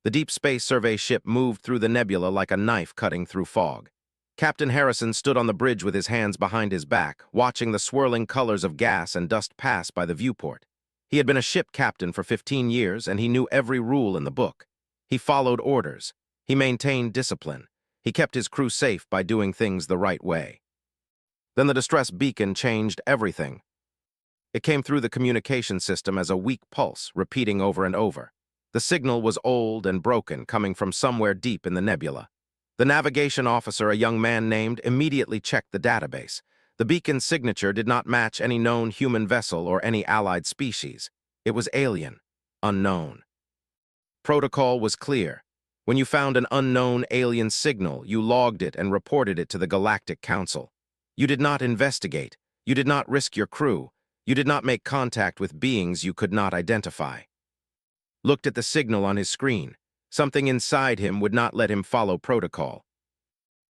The Deep Space Survey ship moved through the nebula like a knife cutting through fog. Captain Harrison stood on the bridge with his hands behind his back, watching the swirling colors of gas and dust pass by the viewport. He had been a ship captain for 15 years, and he knew every rule in the book. He followed orders. He maintained discipline. He kept his crew safe by doing things the right way. Then the distress beacon changed everything. It came through the communication system as a weak pulse, repeating over and over. The signal was old and broken, coming from somewhere deep in the nebula. The navigation officer, a young man named, immediately checked the database. The beacon's signature did not match any known human vessel or any allied species. It was alien, unknown. Protocol was clear. When you found an unknown alien signal, you logged it and reported it to the Galactic Council. You did not investigate. You did not risk your crew. You did not make contact with beings you could not identify. Looked at the signal on his screen. Something inside him would not let him follow protocol.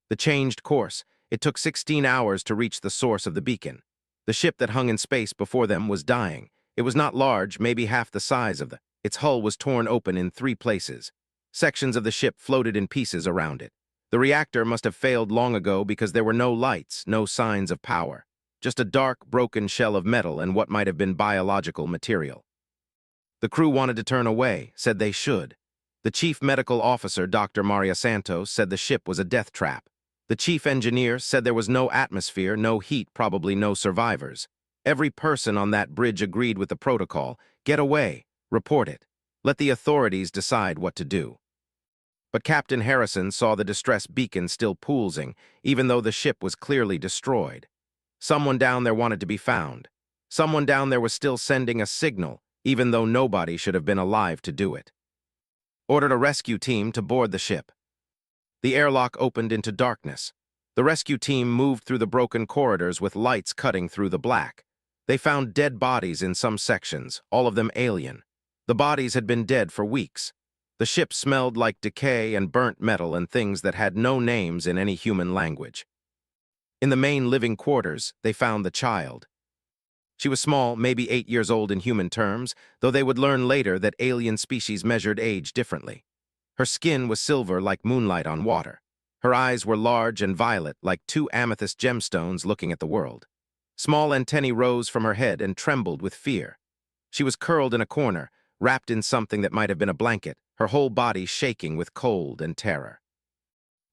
The changed course. It took 16 hours to reach the source of the beacon. The ship that hung in space before them was dying. It was not large, maybe half the size of its hull was torn open in 3 places. Sections of the ship floated in pieces around it. The reactor must have failed long ago because there were no lights, no signs of power. Just a dark, broken shell of metal and what might have been biological material. The crew wanted to turn away, said they should. The chief medical officer, Dr. Maria Santos, said the ship was a death trap. The chief engineer said there was no atmosphere, no heat, probably no survivors. Every person on that bridge agreed with the protocol. Get away. Report it. Let the authorities decide what to do. But Captain Harrison saw the distress beacon still pulsing, even though the ship was clearly destroyed. Someone down there wanted to be found. Someone down there was still sending a signal, even though nobody should have been alive to do it. Ordered a rescue team to board the ship. The airlock opened into darkness. The rescue team moved through the broken corridors with lights cutting through the black. They found dead bodies in some sections, all of them alien. The bodies had been dead for weeks. The ship smelled like decay and burnt metal and things that had no names in any human language. In the main living quarters, they found the child. She was small, maybe 8 years old in human terms, though they would learn later that alien species measured age differently. Her skin was silver like moonlight on water. Her eyes were large and violet like 2 amethyst gemstones looking at the world. Small antennae rose from her head and trembled with fear. She was curled in a corner, wrapped in something that might have been a blanket, her whole body shaking with cold and terror.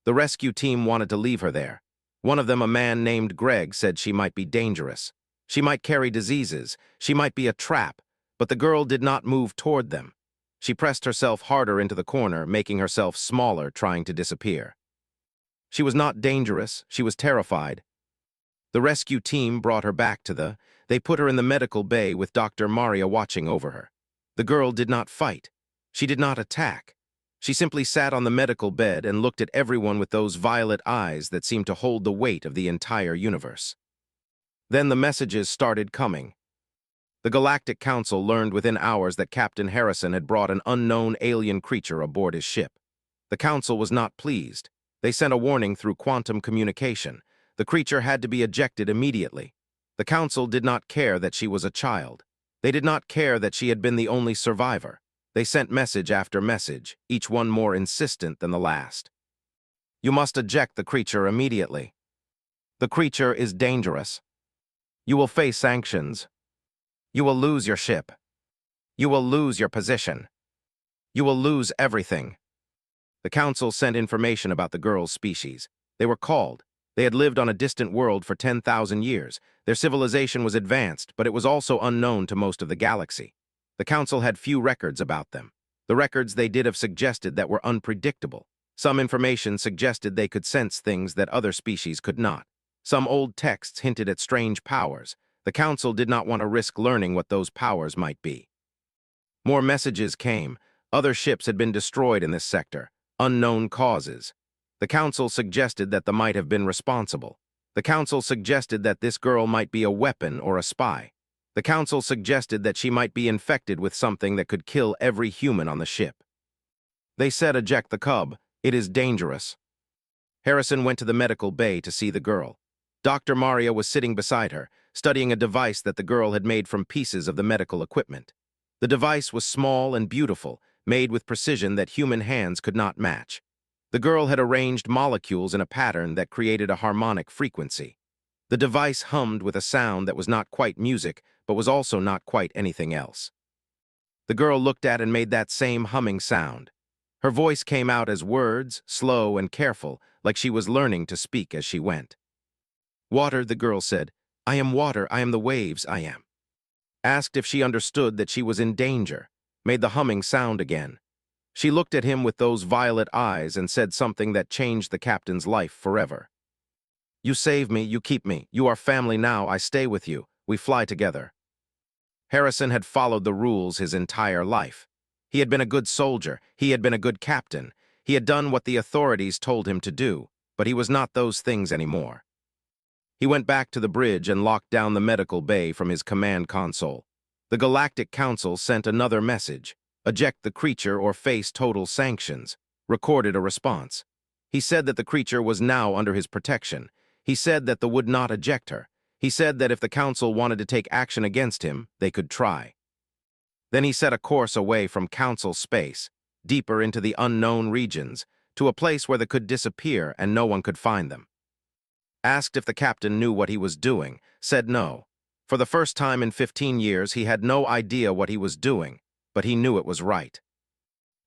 The rescue team wanted to leave her there. One of them, a man named Greg, said she might be dangerous. She might carry diseases. She might be a trap, but the girl did not move toward them. She pressed herself harder into the corner, making herself smaller, trying to disappear. She was not dangerous. She was terrified. The rescue team brought her back to they put her in the medical bay with Dr. Maria watching over her. The girl did not fight. She did not attack. She simply sat on the medical bed and looked at everyone with those violet eyes that seemed to hold the weight of the entire universe. Then the messages started coming. The Galactic Council learned within hours that Captain Harrison had brought an unknown alien creature aboard his ship. The Council was not pleased. They sent a warning through quantum communication. The creature had to be ejected immediately. The Council did not care that she was a child. They did not care that she had been the only survivor. They sent message after message, each one more insistent than the last. You must eject the creature immediately. The creature is dangerous. You will face sanctions. You will lose your ship. You will lose your position. You will lose everything. The Council sent information about the girl's species. They were called. They had lived on a distant world for 10,000 years. Their civilization was advanced, but it was also unknown to most of the galaxy. The Council had few records about them. The records they did have suggested that were unpredictable. Some information suggested they could sense things that other species could not. Some old texts hinted at strange powers. The Council did not want to risk learning what those powers might be. More messages came. Other ships had been destroyed in this sector. Unknown causes. The Council suggested that they might have been responsible. The Council suggested that this girl might be a weapon or a spy. The Council suggested that she might be infected with something that could kill every human on the ship. They said, eject the Cub. It is dangerous. Harrison went to the medical bay to see the girl. Dr. Maria was sitting beside her, studying a device that the girl had made from pieces of the medical equipment. The device was small and beautiful, made with precision that human hands could not match. The girl had arranged molecules in a pattern that created a harmonic frequency. The device hummed with a sound that was not quite music, but was also not quite anything else. The girl looked at and made that same humming sound. Her voice came out as words, slow and careful, like she was learning to speak as she went. "Water," the girl said. "I am water, I am the waves, I am." Asked if she understood that she was in danger, made the humming sound again. She looked at him with those violet eyes and said something that changed the captain's life forever. "You save me, you keep me, you are family now, I stay with you, we fly together." Harrison had followed the rules his entire life. He had been a good soldier, he had been a good captain, he had done what the authorities told him to do, but he was not those things anymore. He went back to the bridge and locked down the medical bay from his command console. The Galactic Council sent another message: eject the creature or face total sanctions. Recorded a response. He said that the creature was now under his protection. He said that they would not eject her. He said that if the Council wanted to take action against him, they could try. Then he set a course away from Council space, deeper into the unknown regions, to a place where they could disappear and no one could find them. Asked if the captain knew what he was doing, said no. For the first time in 15 years, he had no idea what he was doing, but he knew it was right.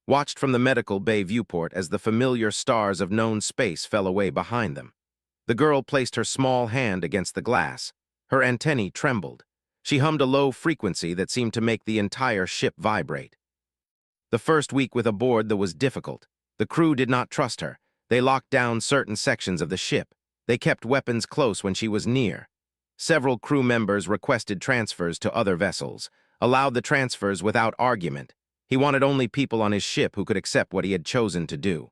Watched from the medical bay viewport as the familiar stars of known space fell away behind them. The girl placed her small hand against the glass. Her antennae trembled. She hummed a low frequency that seemed to make the entire ship vibrate. The first week with aboard was difficult. The crew did not trust her. They locked down certain sections of the ship. They kept weapons close when she was near. Several crew members requested transfers to other vessels, allowed the transfers without argument. He wanted only people on his ship who could accept what he had chosen to do.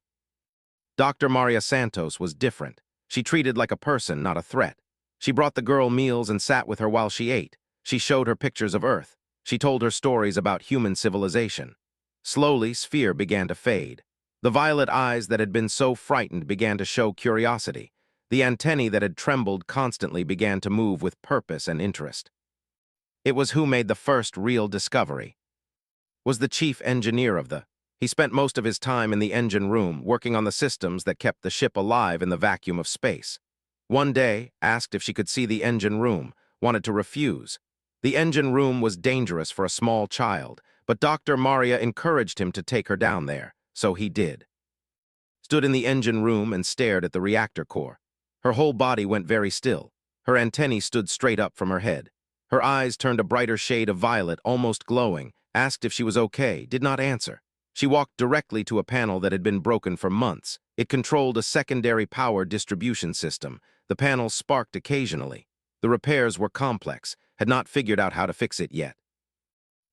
Dr. Maria Santos was different. She treated like a person, not a threat. She brought the girl meals and sat with her while she ate. She showed her pictures of Earth. She told her stories about human civilization. Slowly, Sphere began to fade. The violet eyes that had been so frightened began to show curiosity. The antennae that had trembled constantly began to move with purpose and interest. It was who made the first real discovery. Was the chief engineer of the. He spent most of his time in the engine room, working on the systems that kept the ship alive in the vacuum of space. One day, asked if she could see the engine room, wanted to refuse. The engine room was dangerous for a small child, but Dr. Maria encouraged him to take her down there, so he did. Stood in the engine room and stared at the reactor core. Her whole body went very still. Her antennae stood straight up from her head. Her eyes turned a brighter shade of violet, almost glowing, asked if she was okay, did not answer. She walked directly to a panel that had been broken for months. It controlled a secondary power distribution system. The panel sparked occasionally. The repairs were complex, had not figured out how to fix it yet.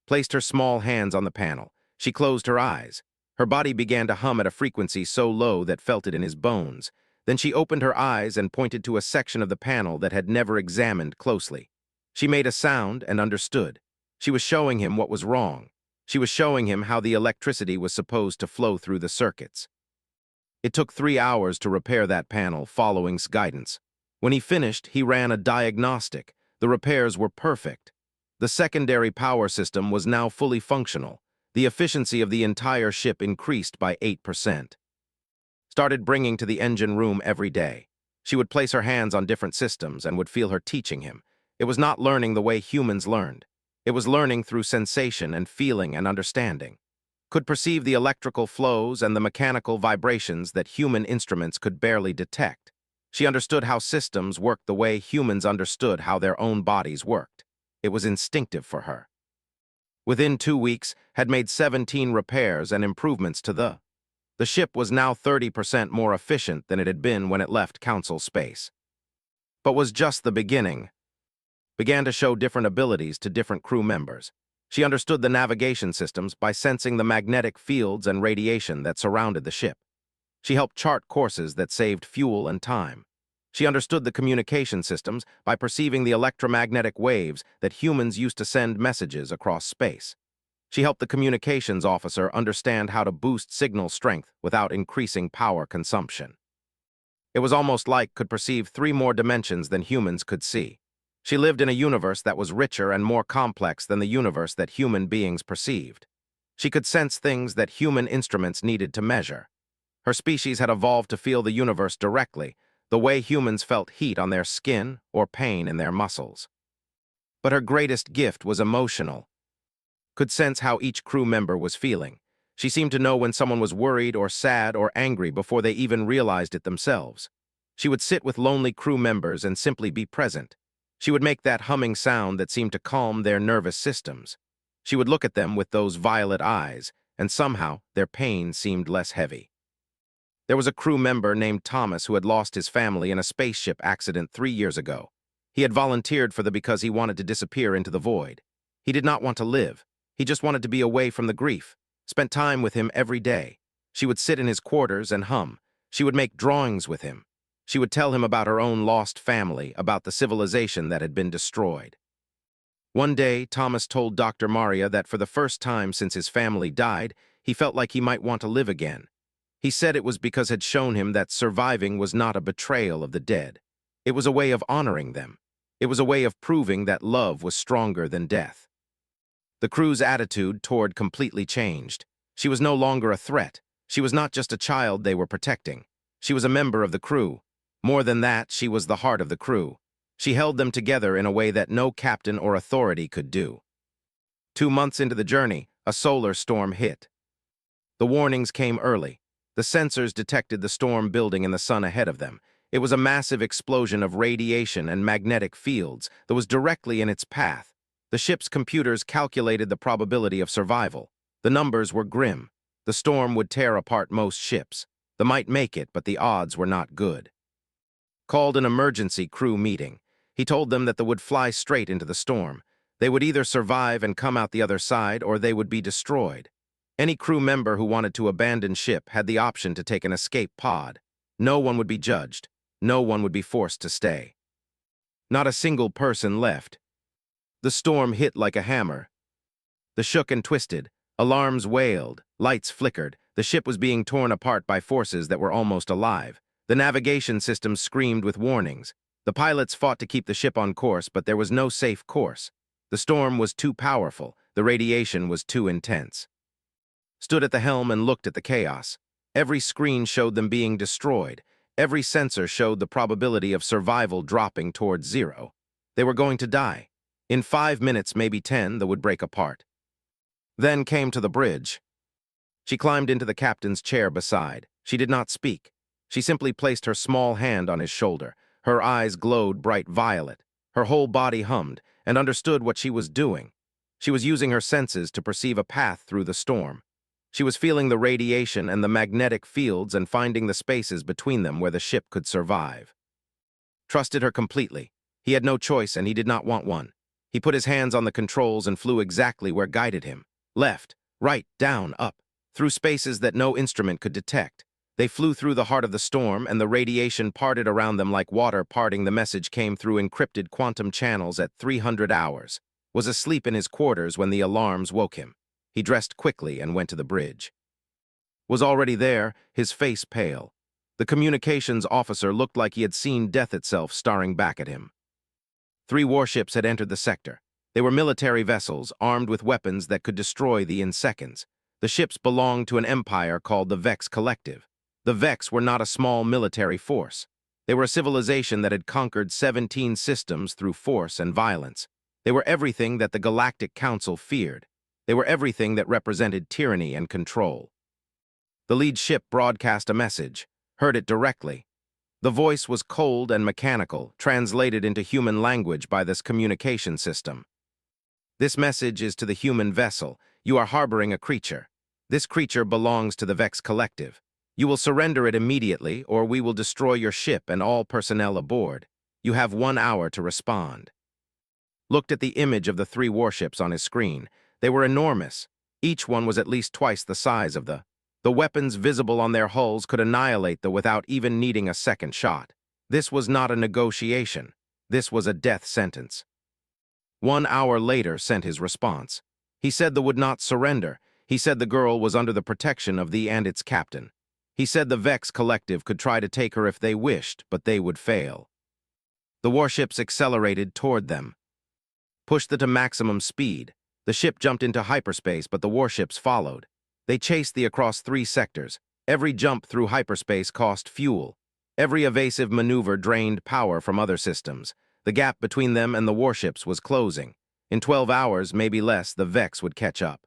Placed her small hands on the panel. She closed her eyes. Her body began to hum at a frequency so low that felt it in his bones. Then she opened her eyes and pointed to a section of the panel that had never examined closely. She made a sound and understood. She was showing him what was wrong. She was showing him how the electricity was supposed to flow through the circuits. It took 3 hours to repair that panel, following guidance. When he finished, he ran a diagnostic. The repairs were perfect. The secondary power system was now fully functional. The efficiency of the entire ship increased by 8%. Started bringing to the engine room every day. She would place her hands on different systems and would feel her teaching him. It was not learning the way humans learned. It was learning through sensation and feeling and understanding. Could perceive the electrical flows and the mechanical vibrations that human instruments could barely detect. She understood how systems worked the way humans understood how their own bodies worked. It was instinctive for her. Within 2 weeks, had made 17 repairs and improvements to the. The ship was now 30% more efficient than it had been when it left Council space. But was just the beginning. Began to show different abilities to different crew members. She understood the navigation systems by sensing the magnetic fields and radiation that surrounded the ship. She helped chart courses that saved fuel and time. She understood the communication systems by perceiving the electromagnetic waves that humans used to send messages across space. She helped the communications officer understand how to boost signal strength without increasing power consumption. It was almost like could perceive 3 more dimensions than humans could see. She lived in a universe that was richer and more complex than the universe that human beings perceived. She could sense things that human instruments needed to measure. Her species had evolved to feel the universe directly, the way humans felt heat on their skin or pain in their muscles. But her greatest gift was emotional. Could sense how each crew member was feeling. She seemed to know when someone was worried or sad or angry before they even realized it themselves. She would sit with lonely crew members and simply be present. She would make that humming sound that seemed to calm their nervous systems. She would look at them with those violet eyes, and somehow their pain seemed less heavy. There was a crew member named Thomas who had lost his family in a spaceship accident 3 years ago. He had volunteered for because he wanted to disappear into the void. He did not want to live. He just wanted to be away from the grief. Spent time with him every day. She would sit in his quarters and hum. She would make drawings with him. She would tell him about her own lost family, about the civilization that had been destroyed. One day, Thomas told Dr. Maria that for the first time since his family died, he felt like he might want to live again. He said it was because it had shown him that surviving was not a betrayal of the dead. It was a way of honoring them. It was a way of proving that love was stronger than death. The crew's attitude toward completely changed. She was no longer a threat. She was not just a child they were protecting. She was a member of the crew. More than that, she was the heart of the crew. She held them together in a way that no captain or authority could do. 2 months into the journey, a solar storm hit. The warnings came early. The sensors detected the storm building in the sun ahead of them. It was a massive explosion of radiation and magnetic fields that was directly in its path. The ship's computers calculated the probability of survival. The numbers were grim. The storm would tear apart most ships. They might make it, but the odds were not good. Called an emergency crew meeting. He told them that they would fly straight into the storm. They would either survive and come out the other side, or they would be destroyed. Any crew member who wanted to abandon ship had the option to take an escape pod. No one would be judged. No one would be forced to stay. Not a single person left. The storm hit like a hammer. The shook and twisted. Alarms wailed. Lights flickered. The ship was being torn apart by forces that were almost alive. The navigation system screamed with warnings. The pilots fought to keep the ship on course, but there was no safe course. The storm was too powerful. The radiation was too intense. Stood at the helm and looked at the chaos. Every screen showed them being destroyed. Every sensor showed the probability of survival dropping towards zero. They were going to die. In 5 minutes, maybe 10, they would break apart. Then came to the bridge. She climbed into the captain's chair beside. She did not speak. She simply placed her small hand on his shoulder. Her eyes glowed bright violet. Her whole body hummed and understood what she was doing. She was using her senses to perceive a path through the storm. She was feeling the radiation and the magnetic fields and finding the spaces between them where the ship could survive. Trusted her completely. He had no choice and he did not want one. He put his hands on the controls and flew exactly where guided him. Left, right, down, up, through spaces that no instrument could detect. They flew through the heart of the storm, and the radiation parted around them like water parting. The message came through encrypted quantum channels at 300 hours. Was asleep in his quarters when the alarms woke him. He dressed quickly and went to the bridge. Was already there, his face pale. The communications officer looked like he had seen death itself staring back at him. 3 warships had entered the sector. They were military vessels, armed with weapons that could destroy thee in seconds. The ships belonged to an empire called the Vex Collective. The Vex were not a small military force. They were a civilization that had conquered 17 systems through force and violence. They were everything that the Galactic Council feared. They were everything that represented tyranny and control. The lead ship broadcast a message, heard it directly. The voice was cold and mechanical, translated into human language by this communication system. This message is to the human vessel. You are harboring a creature. This creature belongs to the Vex Collective. You will surrender it immediately, or we will destroy your ship and all personnel aboard. You have 1 hour to respond. Looked at the image of the 3 warships on his screen. They were enormous. Each one was at least twice the size of the weapons visible on their hulls could annihilate them without even needing a second shot. This was not a negotiation. This was a death sentence. 1 hour later sent his response. He said they would not surrender. He said the girl was under the protection of thee and its captain. He said the Vex Collective could try to take her if they wished, but they would fail. The warships accelerated toward them. Pushed them to maximum speed. The ship jumped into hyperspace, but the warships followed. They chased across 3 sectors. Every jump through hyperspace cost fuel. Every evasive maneuver drained power from other systems. The gap between them and the warships was closing. In 12 hours, maybe less, the Vex would catch up.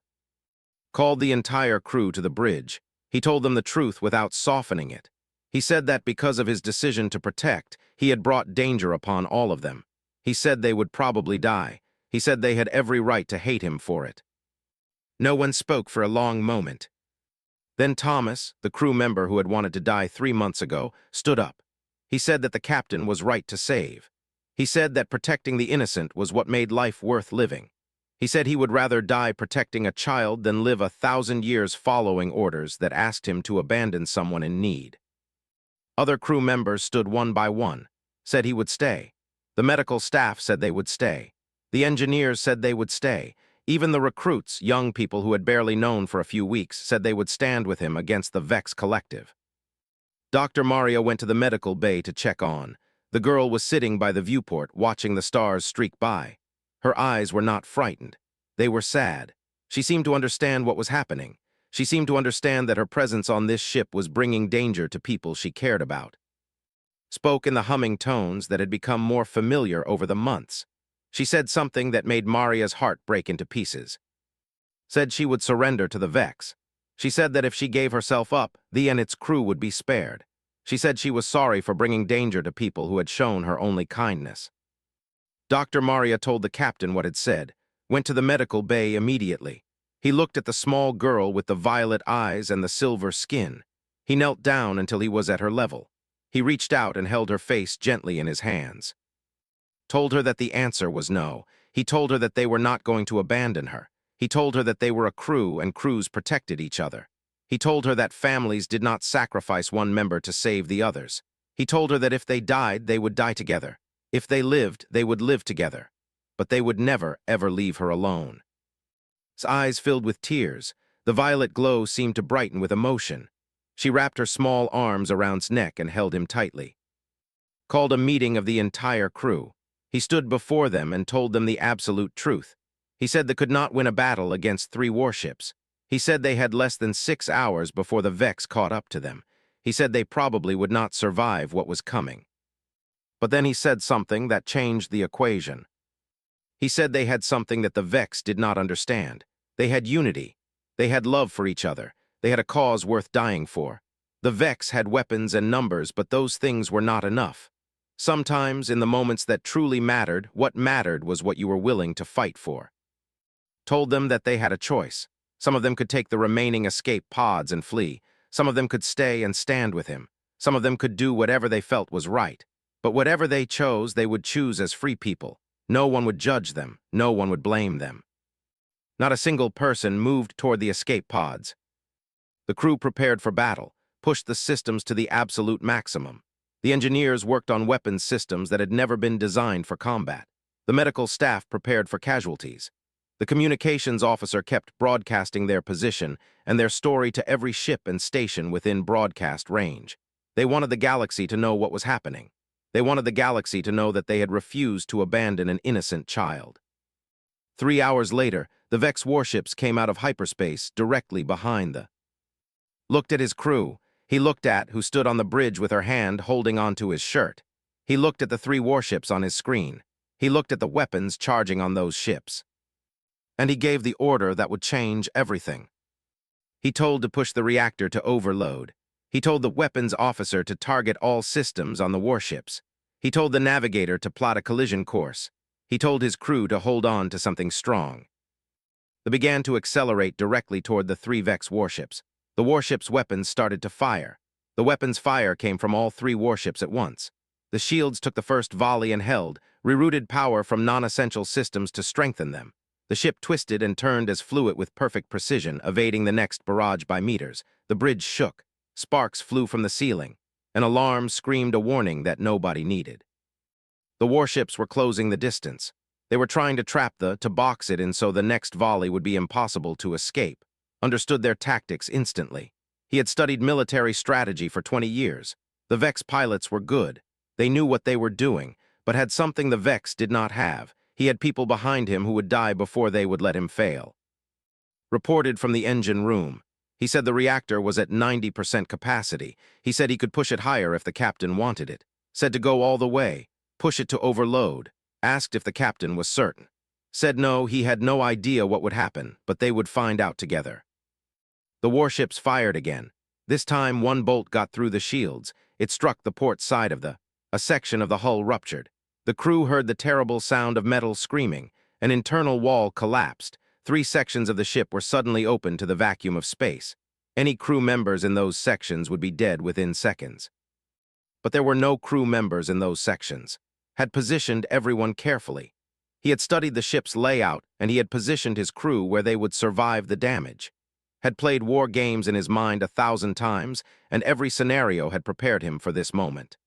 Called the entire crew to the bridge. He told them the truth without softening it. He said that because of his decision to protect, he had brought danger upon all of them. He said they would probably die. He said they had every right to hate him for it. No one spoke for a long moment. Then Thomas, the crew member who had wanted to die 3 months ago, stood up. He said that the captain was right to save. He said that protecting the innocent was what made life worth living. He said he would rather die protecting a child than live 1,000 years following orders that asked him to abandon someone in need. Other crew members stood one by one, said he would stay. The medical staff said they would stay. The engineers said they would stay. Even the recruits, young people who had barely known for a few weeks, said they would stand with him against the Vex Collective. Dr. Maria went to the medical bay to check on. The girl was sitting by the viewport, watching the stars streak by. Her eyes were not frightened. They were sad. She seemed to understand what was happening. She seemed to understand that her presence on this ship was bringing danger to people she cared about. Spoke in the humming tones that had become more familiar over the months. She said something that made Maria's heart break into pieces. Said she would surrender to the Vex. She said that if she gave herself up, the and its crew would be spared. She said she was sorry for bringing danger to people who had shown her only kindness. Dr. Maria told the captain what had said, went to the medical bay immediately. He looked at the small girl with the violet eyes and the silver skin. He knelt down until he was at her level. He reached out and held her face gently in his hands. Told her that the answer was no. He told her that they were not going to abandon her. He told her that they were a crew and crews protected each other. He told her that families did not sacrifice one member to save the others. He told her that if they died, they would die together. If they lived, they would live together. But they would never, ever leave her alone. His eyes filled with tears. The violet glow seemed to brighten with emotion. She wrapped her small arms around his neck and held him tightly. Called a meeting of the entire crew. He stood before them and told them the absolute truth. He said they could not win a battle against 3 warships. He said they had less than 6 hours before the Vex caught up to them. He said they probably would not survive what was coming. But then he said something that changed the equation. He said they had something that the Vex did not understand. They had unity. They had love for each other. They had a cause worth dying for. The Vex had weapons and numbers, but those things were not enough. Sometimes, in the moments that truly mattered, what mattered was what you were willing to fight for. Told them that they had a choice. Some of them could take the remaining escape pods and flee. Some of them could stay and stand with him. Some of them could do whatever they felt was right. But whatever they chose, they would choose as free people. No one would judge them. No one would blame them. Not a single person moved toward the escape pods. The crew prepared for battle, pushed the systems to the absolute maximum. The engineers worked on weapons systems that had never been designed for combat. The medical staff prepared for casualties. The communications officer kept broadcasting their position and their story to every ship and station within broadcast range. They wanted the galaxy to know what was happening. They wanted the galaxy to know that they had refused to abandon an innocent child. 3 hours later, the Vex warships came out of hyperspace directly behind the... Looked at his crew. He looked at who stood on the bridge with her hand holding onto his shirt. He looked at the 3 warships on his screen. He looked at the weapons charging on those ships. And he gave the order that would change everything. He told to push the reactor to overload. He told the weapons officer to target all systems on the warships. He told the navigator to plot a collision course. He told his crew to hold on to something strong. They began to accelerate directly toward the 3 Vex warships. The warships' weapons started to fire. The weapons' fire came from all 3 warships at once. The shields took the first volley and held, rerouted power from non-essential systems to strengthen them. The ship twisted and turned as fluid with perfect precision, evading the next barrage by meters. The bridge shook. Sparks flew from the ceiling. An alarm screamed a warning that nobody needed. The warships were closing the distance. They were trying to trap to box it in so the next volley would be impossible to escape. Understood their tactics instantly. He had studied military strategy for 20 years. The Vex pilots were good. They knew what they were doing, but had something the Vex did not have. He had people behind him who would die before they would let him fail. Reported from the engine room. He said the reactor was at 90% capacity. He said he could push it higher if the captain wanted it. Said to go all the way, push it to overload. Asked if the captain was certain. Said no, he had no idea what would happen, but they would find out together. The warships fired again. This time, one bolt got through the shields. It struck the port side of a section of the hull ruptured. The crew heard the terrible sound of metal screaming. An internal wall collapsed. 3 sections of the ship were suddenly opened to the vacuum of space. Any crew members in those sections would be dead within seconds. But there were no crew members in those sections. Had positioned everyone carefully. He had studied the ship's layout, and he had positioned his crew where they would survive the damage. Had played war games in his mind 1,000 times, and every scenario had prepared him for this moment.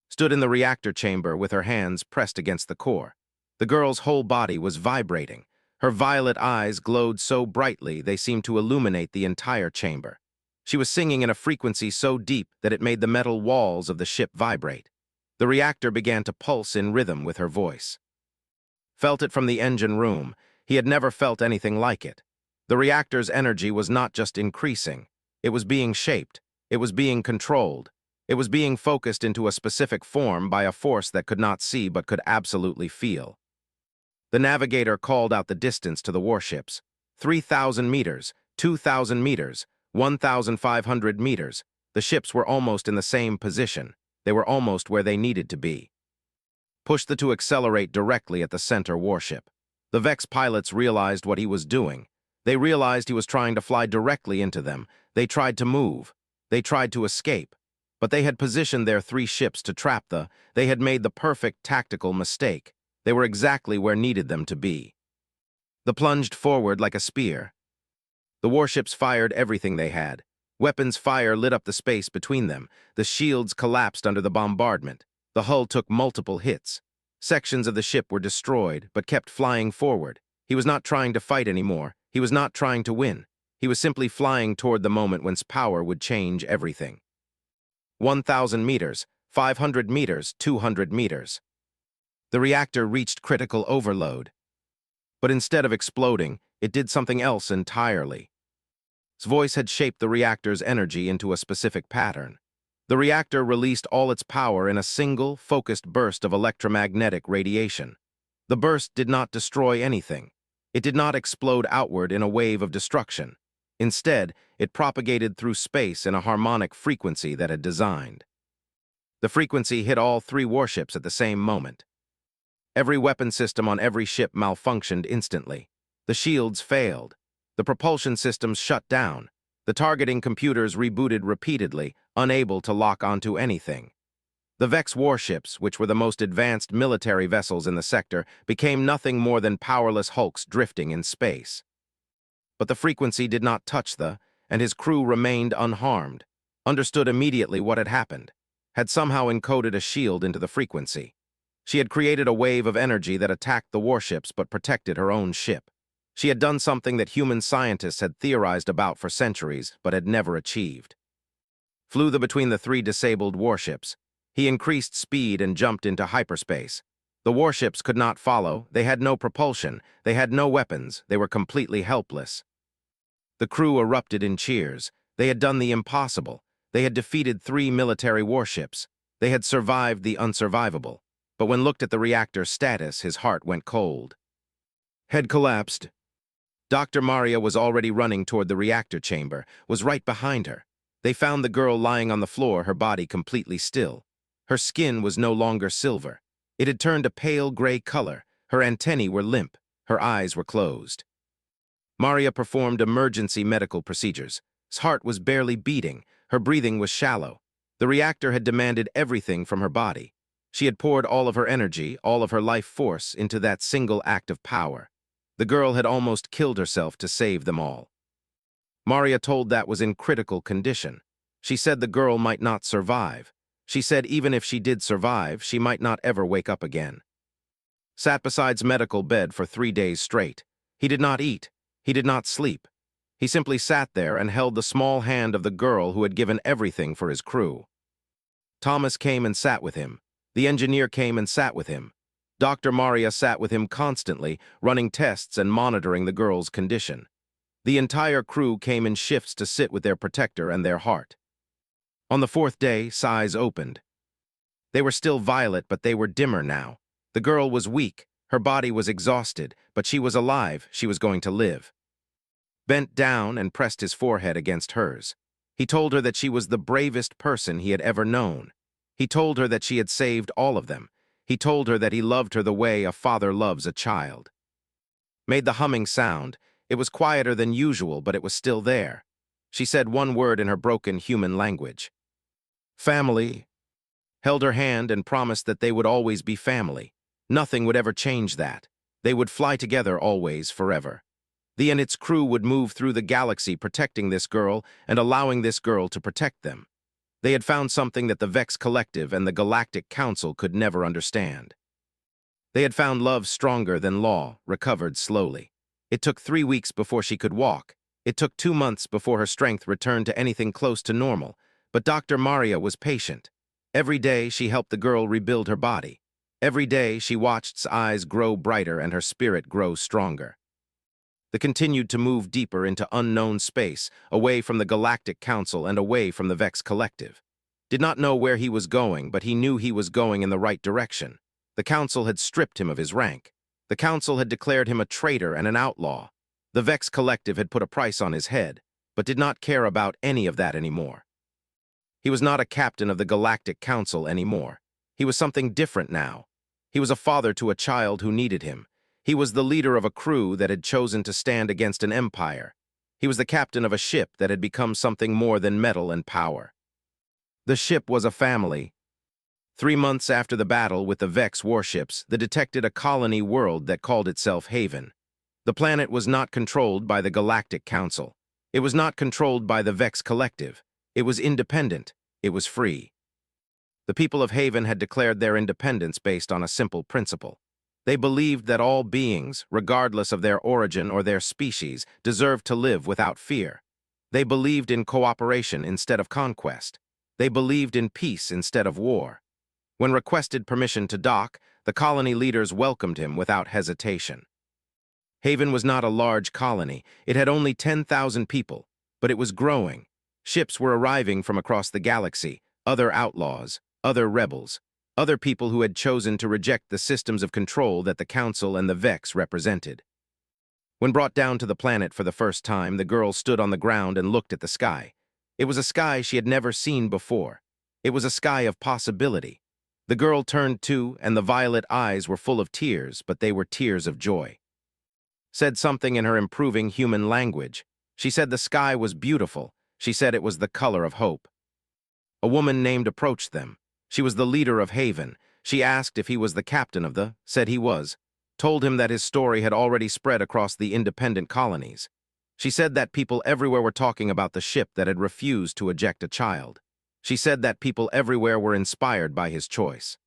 Stood in the reactor chamber with her hands pressed against the core. The girl's whole body was vibrating. Her violet eyes glowed so brightly they seemed to illuminate the entire chamber. She was singing in a frequency so deep that it made the metal walls of the ship vibrate. The reactor began to pulse in rhythm with her voice. Felt it from the engine room. He had never felt anything like it. The reactor's energy was not just increasing. It was being shaped. It was being controlled. It was being focused into a specific form by a force that could not see but could absolutely feel. The navigator called out the distance to the warships. 3,000 meters, 2,000 meters, 1,500 meters. The ships were almost in the same position. They were almost where they needed to be. Pushed the to accelerate directly at the center warship. The Vex pilots realized what he was doing. They realized he was trying to fly directly into them. They tried to move. They tried to escape. But they had positioned their 3 ships to trap they had made the perfect tactical mistake. They were exactly where needed them to be. They plunged forward like a spear. The warships fired everything they had. Weapons fire lit up the space between them. The shields collapsed under the bombardment. The hull took multiple hits. Sections of the ship were destroyed, but kept flying forward. He was not trying to fight anymore. He was not trying to win. He was simply flying toward the moment whence power would change everything. 1,000 meters, 500 meters, 200 meters. The reactor reached critical overload. But instead of exploding, it did something else entirely. His voice had shaped the reactor's energy into a specific pattern. The reactor released all its power in a single, focused burst of electromagnetic radiation. The burst did not destroy anything. It did not explode outward in a wave of destruction. Instead, it propagated through space in a harmonic frequency that had designed. The frequency hit all 3 warships at the same moment. Every weapon system on every ship malfunctioned instantly. The shields failed. The propulsion systems shut down. The targeting computers rebooted repeatedly, unable to lock onto anything. The Vex warships, which were the most advanced military vessels in the sector, became nothing more than powerless hulks drifting in space. But the frequency did not touch and his crew remained unharmed, understood immediately what had happened, had somehow encoded a shield into the frequency. She had created a wave of energy that attacked the warships but protected her own ship. She had done something that human scientists had theorized about for centuries but had never achieved. Flew between the 3 disabled warships. He increased speed and jumped into hyperspace. The warships could not follow. They had no propulsion. They had no weapons. They were completely helpless. The crew erupted in cheers. They had done the impossible. They had defeated 3 military warships. They had survived the unsurvivable. But when looked at the reactor's status, his heart went cold. Head collapsed. Dr. Maria was already running toward the reactor chamber, was right behind her. They found the girl lying on the floor, her body completely still. Her skin was no longer silver. It had turned a pale gray color. Her antennae were limp. Her eyes were closed. Maria performed emergency medical procedures. His heart was barely beating. Her breathing was shallow. The reactor had demanded everything from her body. She had poured all of her energy, all of her life force into that single act of power. The girl had almost killed herself to save them all. Maria told that was in critical condition. She said the girl might not survive. She said even if she did survive, she might not ever wake up again. Sat beside's medical bed for 3 days straight. He did not eat. He did not sleep. He simply sat there and held the small hand of the girl who had given everything for his crew. Thomas came and sat with him. The engineer came and sat with him. Dr. Maria sat with him constantly, running tests and monitoring the girl's condition. The entire crew came in shifts to sit with their protector and their heart. On the fourth day, Sai's opened. They were still violet, but they were dimmer now. The girl was weak, her body was exhausted, but she was alive, she was going to live. Bent down and pressed his forehead against hers. He told her that she was the bravest person he had ever known. He told her that she had saved all of them. He told her that he loved her the way a father loves a child. Made the humming sound. It was quieter than usual, but it was still there. She said one word in her broken human language. Family. Held her hand and promised that they would always be family. Nothing would ever change that. They would fly together always, forever. The and its crew would move through the galaxy protecting this girl and allowing this girl to protect them. They had found something that the Vex Collective and the Galactic Council could never understand. They had found love stronger than law, recovered slowly. It took 3 weeks before she could walk. It took 2 months before her strength returned to anything close to normal. But Dr. Maria was patient. Every day she helped the girl rebuild her body. Every day she watched her eyes grow brighter and her spirit grow stronger. They continued to move deeper into unknown space, away from the Galactic Council and away from the Vex Collective. Did not know where he was going, but he knew he was going in the right direction. The Council had stripped him of his rank. The Council had declared him a traitor and an outlaw. The Vex Collective had put a price on his head, but did not care about any of that anymore. He was not a captain of the Galactic Council anymore. He was something different now. He was a father to a child who needed him. He was the leader of a crew that had chosen to stand against an empire. He was the captain of a ship that had become something more than metal and power. The ship was a family. 3 months after the battle with the Vex warships, they detected a colony world that called itself Haven. The planet was not controlled by the Galactic Council. It was not controlled by the Vex Collective. It was independent. It was free. The people of Haven had declared their independence based on a simple principle. They believed that all beings, regardless of their origin or their species, deserved to live without fear. They believed in cooperation instead of conquest. They believed in peace instead of war. When requested permission to dock, the colony leaders welcomed him without hesitation. Haven was not a large colony. It had only 10,000 people, but it was growing. Ships were arriving from across the galaxy, other outlaws, other rebels, other people who had chosen to reject the systems of control that the Council and the Vex represented. When brought down to the planet for the first time, the girl stood on the ground and looked at the sky. It was a sky she had never seen before. It was a sky of possibility. The girl turned to, and the violet eyes were full of tears, but they were tears of joy. Said something in her improving human language. She said the sky was beautiful. She said it was the color of hope. A woman named approached them. She was the leader of Haven. She asked if he was the captain of the, said he was, told him that his story had already spread across the independent colonies. She said that people everywhere were talking about the ship that had refused to eject a child. She said that people everywhere were inspired by his choice.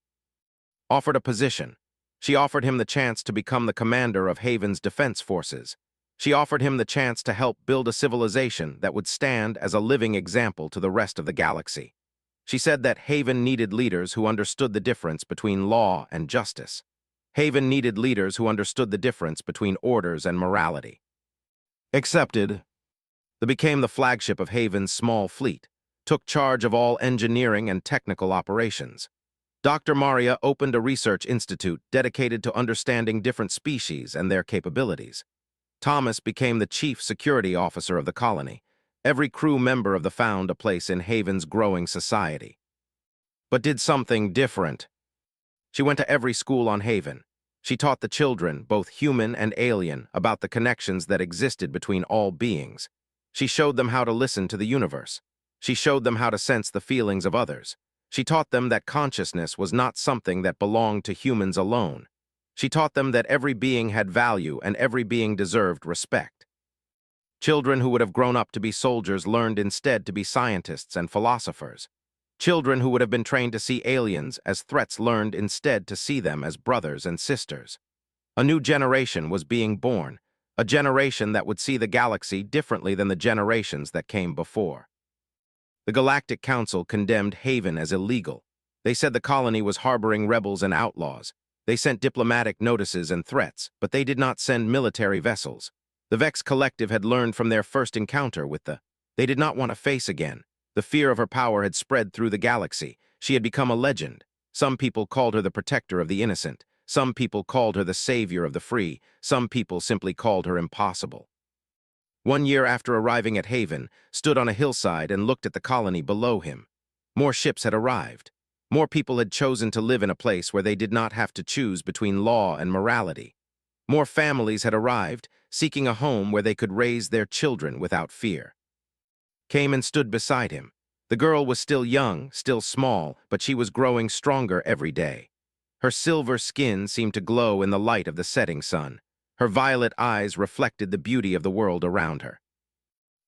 Offered a position. She offered him the chance to become the commander of Haven's defense forces. She offered him the chance to help build a civilization that would stand as a living example to the rest of the galaxy. She said that Haven needed leaders who understood the difference between law and justice. Haven needed leaders who understood the difference between orders and morality. Accepted. They became the flagship of Haven's small fleet, took charge of all engineering and technical operations. Dr. Maria opened a research institute dedicated to understanding different species and their capabilities. Thomas became the chief security officer of the colony. Every crew member of the found a place in Haven's growing society. But did something different. She went to every school on Haven. She taught the children, both human and alien, about the connections that existed between all beings. She showed them how to listen to the universe. She showed them how to sense the feelings of others. She taught them that consciousness was not something that belonged to humans alone. She taught them that every being had value and every being deserved respect. Children who would have grown up to be soldiers learned instead to be scientists and philosophers. Children who would have been trained to see aliens as threats learned instead to see them as brothers and sisters. A new generation was being born, a generation that would see the galaxy differently than the generations that came before. The Galactic Council condemned Haven as illegal. They said the colony was harboring rebels and outlaws. They sent diplomatic notices and threats, but they did not send military vessels. The Vex Collective had learned from their first encounter with they did not want to face again. The fear of her power had spread through the galaxy. She had become a legend. Some people called her the protector of the innocent. Some people called her the savior of the free. Some people simply called her impossible. 1 year after arriving at Haven, stood on a hillside and looked at the colony below him. More ships had arrived. More people had chosen to live in a place where they did not have to choose between law and morality. More families had arrived, seeking a home where they could raise their children without fear. Came and stood beside him. The girl was still young, still small, but she was growing stronger every day. Her silver skin seemed to glow in the light of the setting sun. Her violet eyes reflected the beauty of the world around her.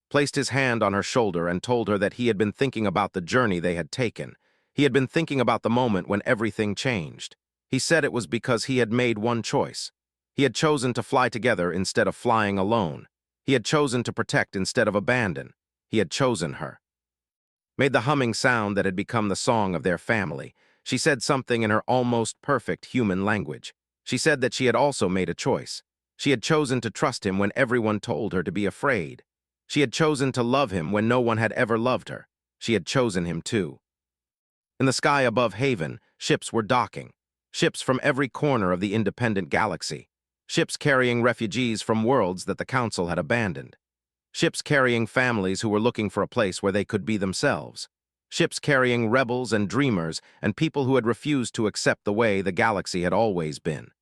Placed his hand on her shoulder and told her that he had been thinking about the journey they had taken. He had been thinking about the moment when everything changed. He said it was because he had made one choice. He had chosen to fly together instead of flying alone. He had chosen to protect instead of abandon. He had chosen her. Made the humming sound that had become the song of their family. She said something in her almost perfect human language. She said that she had also made a choice. She had chosen to trust him when everyone told her to be afraid. She had chosen to love him when no one had ever loved her. She had chosen him too. In the sky above Haven, ships were docking. Ships from every corner of the independent galaxy. Ships carrying refugees from worlds that the Council had abandoned. Ships carrying families who were looking for a place where they could be themselves. Ships carrying rebels and dreamers and people who had refused to accept the way the galaxy had always been.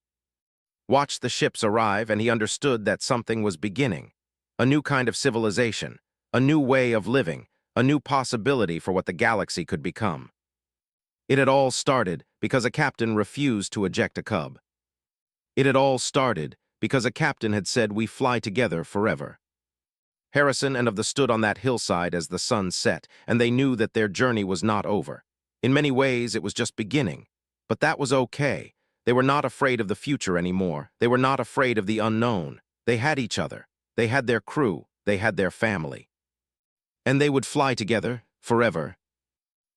Watched the ships arrive, and he understood that something was beginning. A new kind of civilization, a new way of living, a new possibility for what the galaxy could become. It had all started because a captain refused to eject a cub. It had all started because a captain had said, "We fly together forever." Harrison and of the stood on that hillside as the sun set, and they knew that their journey was not over. In many ways, it was just beginning. But that was okay. They were not afraid of the future anymore. They were not afraid of the unknown. They had each other. They had their crew. They had their family. And they would fly together, forever.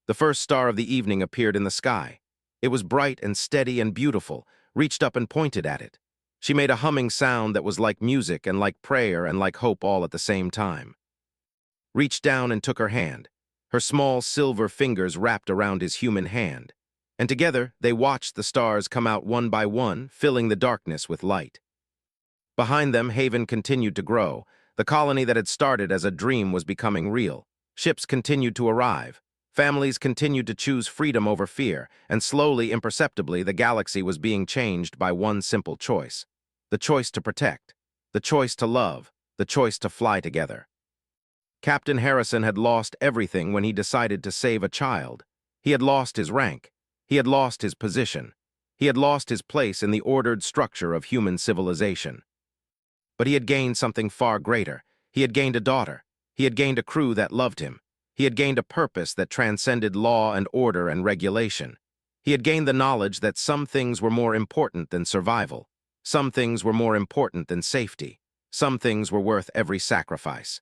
The first star of the evening appeared in the sky. It was bright and steady and beautiful, reached up and pointed at it. She made a humming sound that was like music and like prayer and like hope all at the same time. Reached down and took her hand. Her small silver fingers wrapped around his human hand. And together they watched the stars come out one by one, filling the darkness with light. Behind them, Haven continued to grow. The colony that had started as a dream was becoming real. Ships continued to arrive. Families continued to choose freedom over fear, and slowly, imperceptibly, the galaxy was being changed by one simple choice. The choice to protect. The choice to love. The choice to fly together. Captain Harrison had lost everything when he decided to save a child. He had lost his rank. He had lost his position. He had lost his place in the ordered structure of human civilization. But he had gained something far greater. He had gained a daughter. He had gained a crew that loved him. He had gained a purpose that transcended law and order and regulation. He had gained the knowledge that some things were more important than survival. Some things were more important than safety. Some things were worth every sacrifice.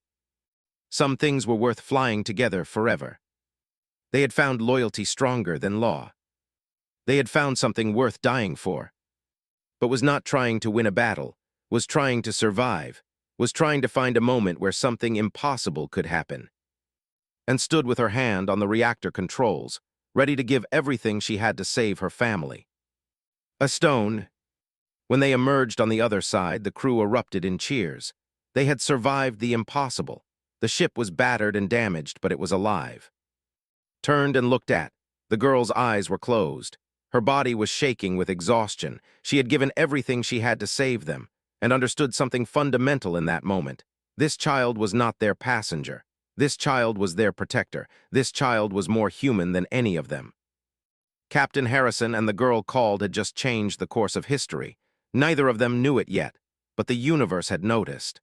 Some things were worth flying together forever. They had found loyalty stronger than law. They had found something worth dying for. But was not trying to win a battle, was trying to survive, was trying to find a moment where something impossible could happen. And stood with her hand on the reactor controls, ready to give everything she had to save her family. A stone. When they emerged on the other side, the crew erupted in cheers. They had survived the impossible. The ship was battered and damaged, but it was alive. Turned and looked at. The girl's eyes were closed. Her body was shaking with exhaustion. She had given everything she had to save them, and understood something fundamental in that moment. This child was not their passenger. This child was their protector. This child was more human than any of them. Captain Harrison and the girl called had just changed the course of history. Neither of them knew it yet, but the universe had noticed.